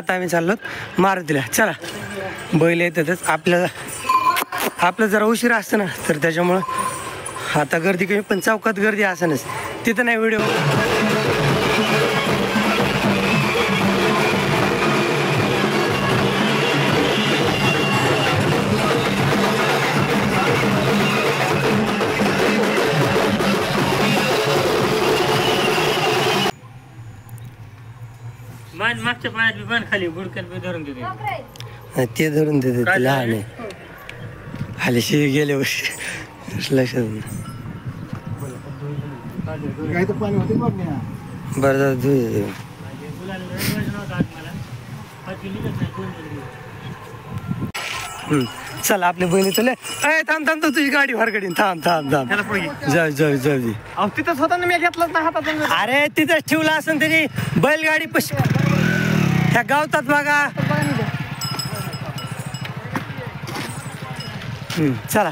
आता आम्ही चाललो मारुतीला. चला बैल येतातच. आपलं जरा उशीर असतं ना तर त्याच्यामुळं आता गर्दी कमी, पण चौकात गर्दी असणच तिथं नाही. व्हिडिओ मागच्या पाण्यात बी पण खाली बुडक्यात बी धरून देते. ते धरून देते लहान आहे. आल्याशी गेले वर्षी लक्षात बरं झालं धुये. चला आपले बहिणी चले. थांब थांब तुझी गाडी फारकडीन. थांब थांब थांब जाऊ जाऊ जाऊ दे. तिथंच होता ना, मी घेतलाच ना हातात. अरे तिथंच ठेवला असं तरी बैलगाडी पशी ह्या गावतात बघा. चला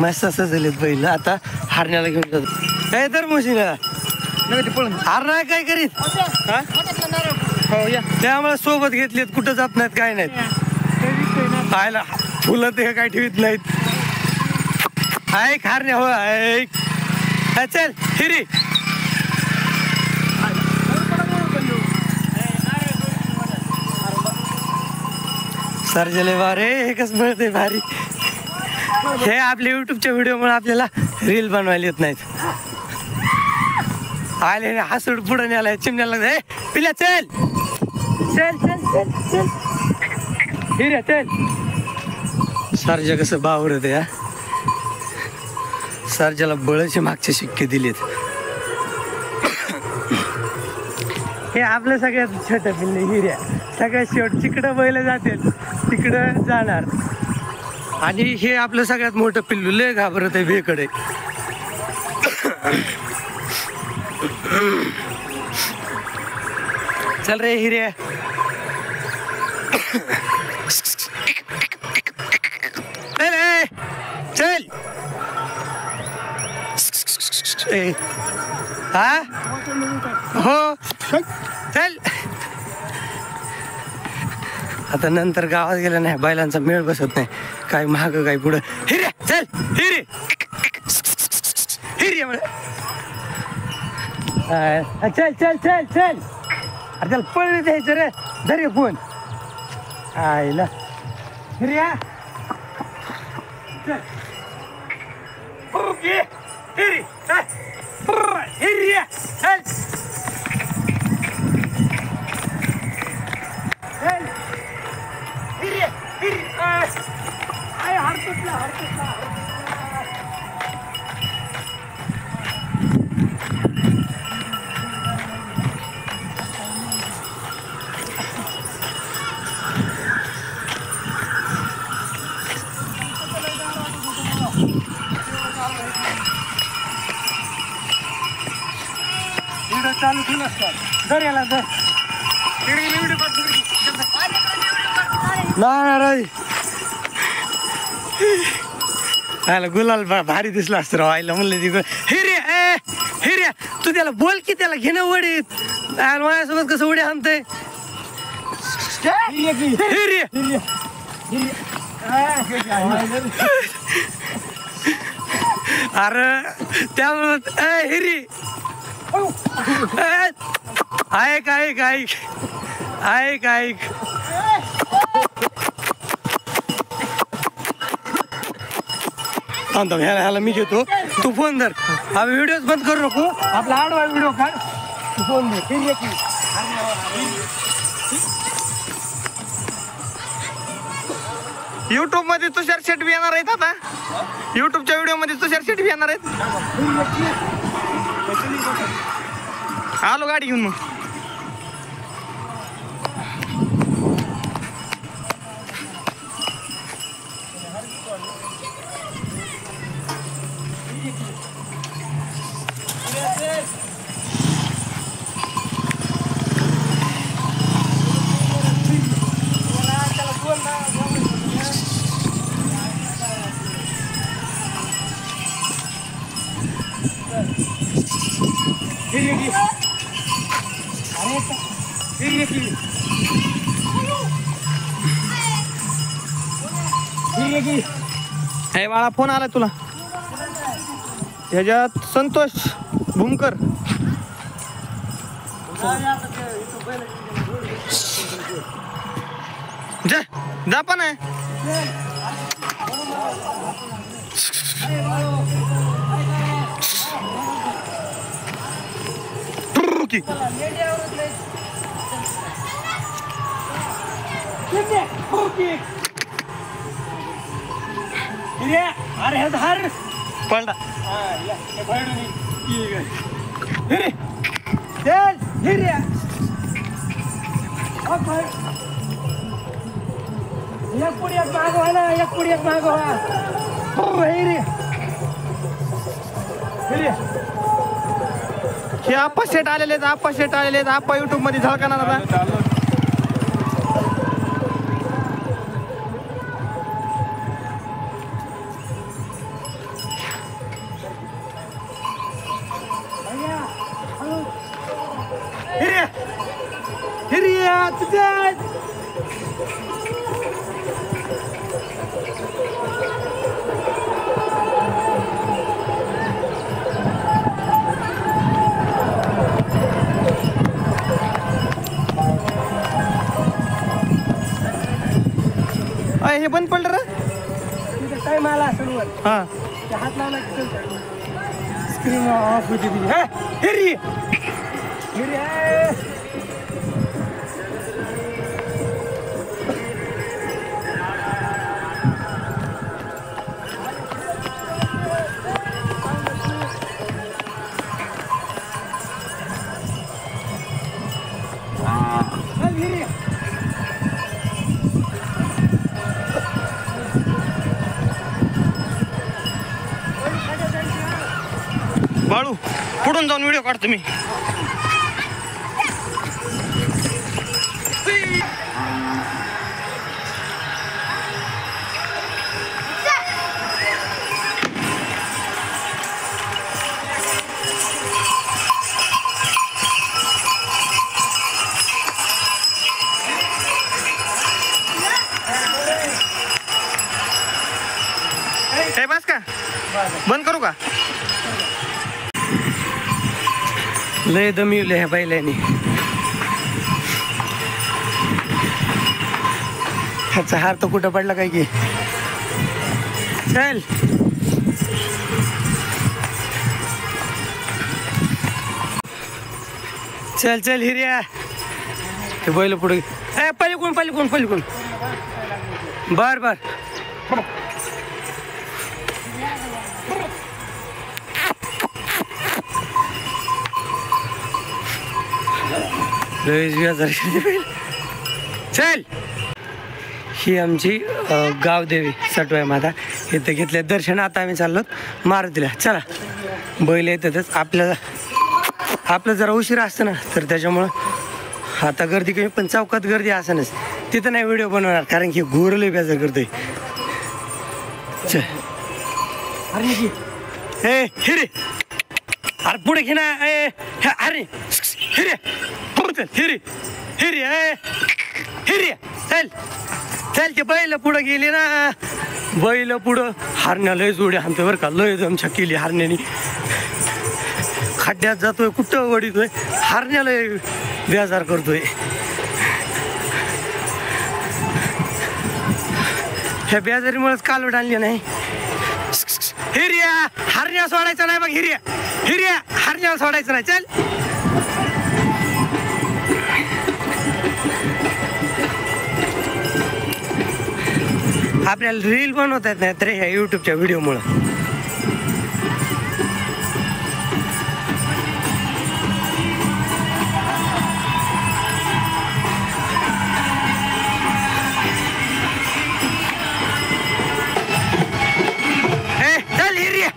मस्त सजलेत बैल. आता हरण्याला घेऊन जातो. काय तर मशीन हार नाही काय करीत त्यामुळे सोबत घेतलेत. कुठं जात नाहीत काय नाहीत. खायला फुलं ते काय ठेवीत नाहीत. ऐक हारण्या हो ऐक. चल हिरी सर्जले बारे हे कसं मिळते भारी. हे आपल्या युट्यूबच्या व्हिडिओमुळे आपल्याला रील बनवायला येत नाहीत. आले हसूड पुढे न्यायला चिमण्याला हे पिल्या चल चल चल चल चल हिऱ्या चल. सर्जा कसं बावरत या. सर्जाला बळचे मागचे शिक्के दिलेत. हे आपल्या सगळ्यात छोट्या पिल्ले हिऱ्या. सगळ्यात शेवट तिकडं बैल जातील तिकडं जाणार. आणि हे आपलं सगळ्यात मोठं पिल्लू लय घाबरत आहे भेकडे. चल रे हिरे चल. हा हो चल. आता नंतर गावात गेलं नाही बैलांचा मेळ बसत नाही. काय महाग काय पुढं. हिरे चल हिरे हिरे चल चल चल चल. अरे त्याला पळले द्यायचं रे. धरे फोन आईला हिर्या चल. ओके हिरी हिर्या चल चल हिर्या हिरी. आय हरकतला हरकतला. चालू ठेवलं दर याला दर नाही आयला गुलाल भारी दिसला असतं राव. आईला म्हणलं ती हिरे ए हिरे तू त्याला बोल की त्याला घेणं वडीत. माझ्यासोबत कसं उडी आणतंय हिरे. अरे त्यामुळे हिरी ऐक ऐक ऐक ऐक ऐक. थांब ह्याला मी घेतो. तू फोन धर. आम्ही व्हिडिओ बंद करू नको. आपला आडवा व्हिडिओ काढ. तू फोन धर. युट्यूब मध्ये तुषार शेट बी येणार आहेत. आता युट्यूबच्या व्हिडिओ मध्ये तुषार शेट बी येणार आहेत. आलो गाडी घेऊन. मग हे बाळा फोन आला तुला ह्याच्यात संतोष भूमकर जा पण आहे अरे धर पडला चल हिर्या एक पुढे एक मागवा ना एक पुढे एक मागवा हे आप्पा सेट आलेले आहेत आप्पा युट्यूब मध्ये झळकणार आता हिर्या तुझ्या हे बंद पडलं रे टाइम आला असेल हा हात लावला स्क्रीन ऑफ होती हिरी बाळू पुढून जाऊन व्हिडिओ काढतो मी हे बस का बंद करू का लय दमिवले ह्या बैलांनी ह्याचा हार तर कुठं पडला काय की चल चल चल हिर्या ते बैल पुढे पलीकडून बर बर चल ही आमची गावदेवी सटवाई माता इथे घेतले दर्शन आता आम्ही चाललो मारुतीला चला बैल येतातच आपलं जरा उशीर असतं ना तर त्याच्यामुळं आता गर्दी कमी पण चौकात गर्दी असणच तिथं नाही व्हिडिओ बनवणार कारण की घोरले बेजार करतोय चल ए हिरे अरे पुढे घे ना ए अरे हिरे चल हिरे चल चल ते बैल पुढं गेली ना बैल पुढं हारण्या लय जोड्या आमच्या बरं का लय दमछा केली हारण्यानी खड्ड्यात जातोय कुठं वडीतोय हारण्याला बेजार करतोय ह्या बेजारीमुळेच कालवड आणली नाही हिर्या हारण्या सोडायचं नाही बघ हिर्या हारण्याला सोडायचं नाही चल आपल्याला रील बनवता येत नाही तर ह्या युट्यूबच्या व्हिडिओमुळं चल हिर्या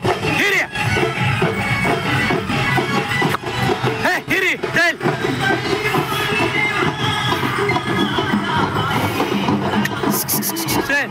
हिरी चल चल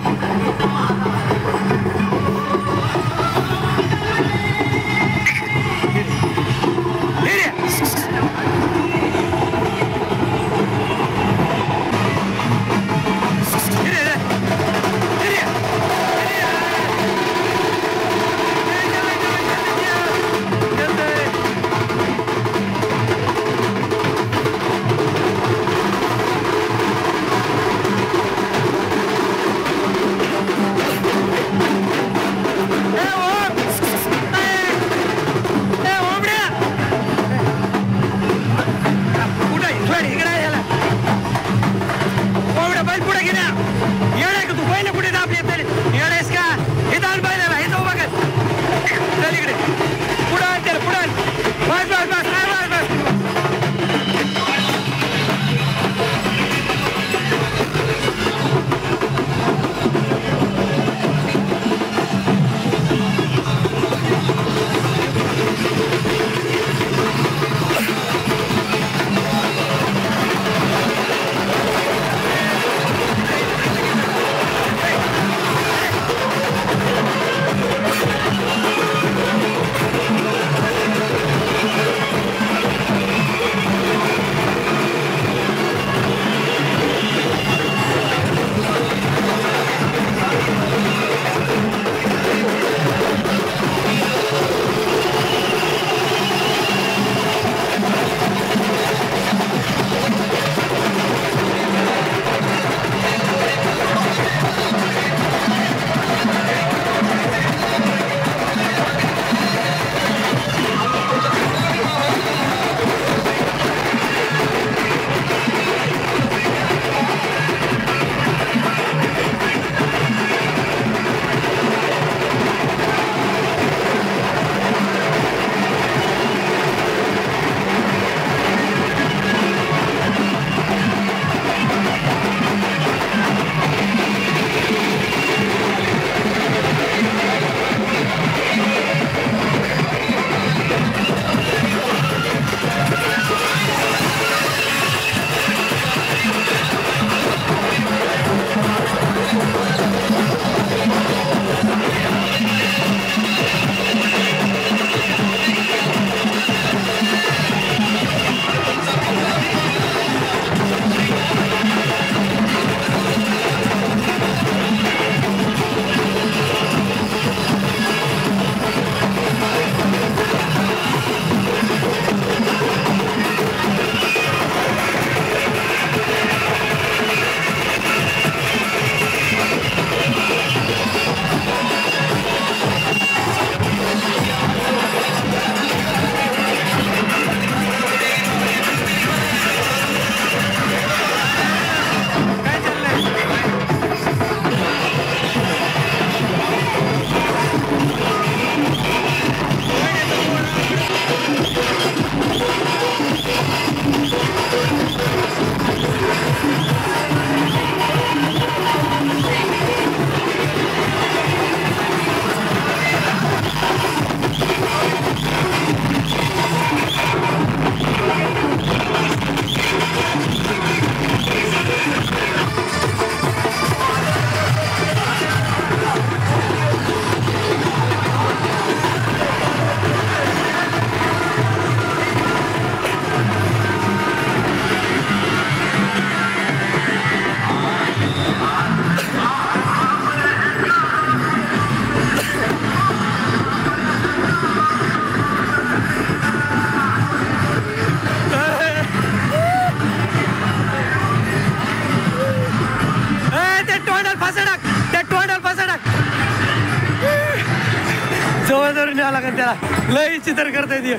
वर न्यावं लागेल त्याला. लय चित्र करता येते.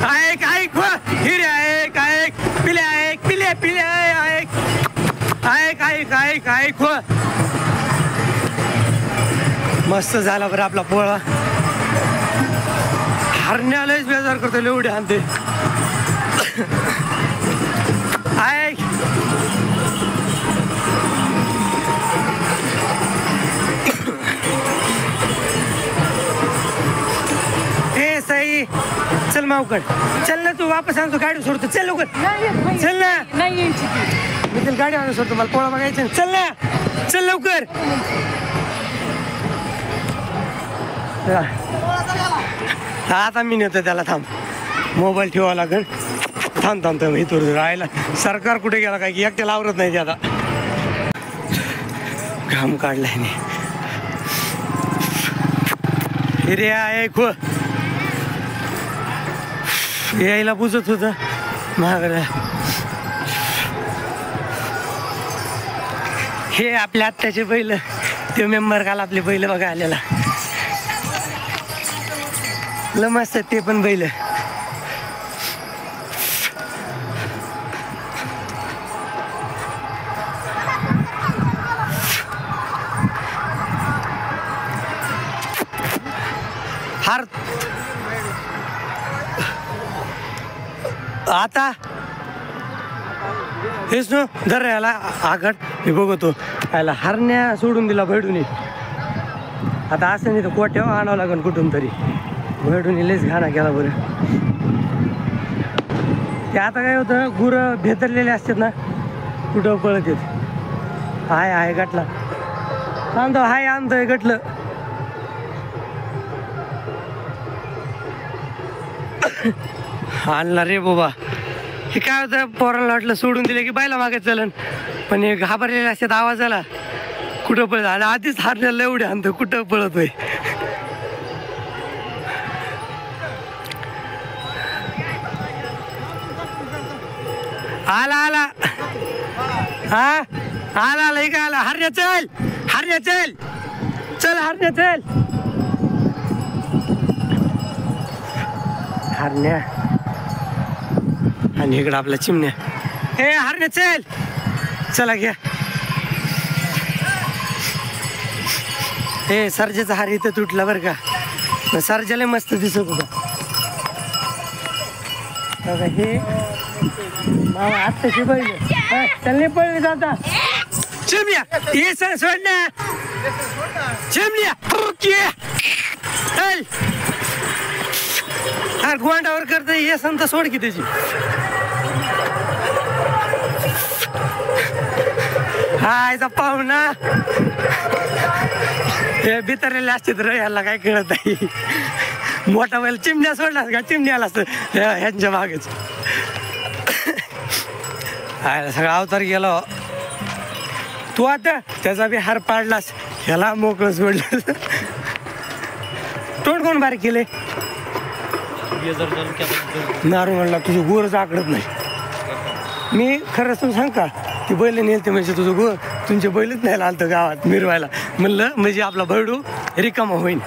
ऐक ऐक हिरे ऐक ऐक पिले ऐक पिले पिले ऐक ऐक ऐक ऐक ऐक मस्त झाला बरं आपला पोळा. हरण्यालाच बेजार करतो एवढे आणते. ऐक ए सई चल मावकड चल ना तू वापस आणतो गाडी सोडतो. चल लवकर चल ना. मी चल गाडी आणून सोडतो मला पोळा बघायचं. चल ना चल लवकर. आता मी नेतो त्याला. थांब मोबाईल ठेवावा लागेल. थांब थांब थांब इथून राहायला. सरकार कुठे गेला काय की एकट्याला आवरत नाही ते. आता घाम काढलाय नाही. हिरे ऐक यायला बुजत होतं महागडं. हे आपल्या आत्याचे बैल. ते मेंबर काल आपले बैल बघा आलेला. मस्त ते पण बैल. हार आता हेच ना धर याला आघाट. मी बघतो याला हरण्या सोडून दिला भैडून. आता असं नाही तर कोट्यावर आणावं लागेल कुठून तरी. भैडून लयच घाणा केला बरं. ते आता काय होतं गुरं भेतरलेले असतात ना कुठं पळत येत. हाय हाय गटला आणतो. हाय आणतोय गटलं. आणला रे बाबा. हे काय होतं पोराला वाटलं सोडून दिले की बायला मागे चलन. पण हे घाबरलेले असतात आवाजाला कुठं पळत. आणि आधीच हारण्याला एवढे आणतो कुठं पळतोय. आला आला हा आला आला. हे काय आला. हरण्या चल हरण्या चल चल हरण्या चल. हरण्या आणि इकडं आपला चिमण्या. हे हरण्या चल चला घ्या. हे सर्जाचा हार इथं तुटला बरं का. सर्जाला मस्त दिसत होता. हे मामा आत्ताची बैल त्यांनी पळले जाता. चिमण्या हे सर सोडण्या चिमण्या चल. अरे गोंडावर करत हे संत सोड की त्याची. हायचा पाहुणा. हे बितरलेले असते तर याला काय कळत नाही. मोठा बैल चिमण्या सोडला का चिमण्याला असतं ह्यांच्या मागेच. हाय सगळा अवतार गेला. तू आता त्याचा बी हार पाडलास. ह्याला मोकळं सोडलं. तोंड कोण बारीक केले. नारू म्हणला तुझं गोरच आकडत नाही. मी खरं तू सांग का ती बैल नेलते म्हणजे तुझं गोर तुमचे बैलच नाही आलतं गावात मिरवायला. म्हणलं म्हणजे आपला भैडू रिकामा होईन.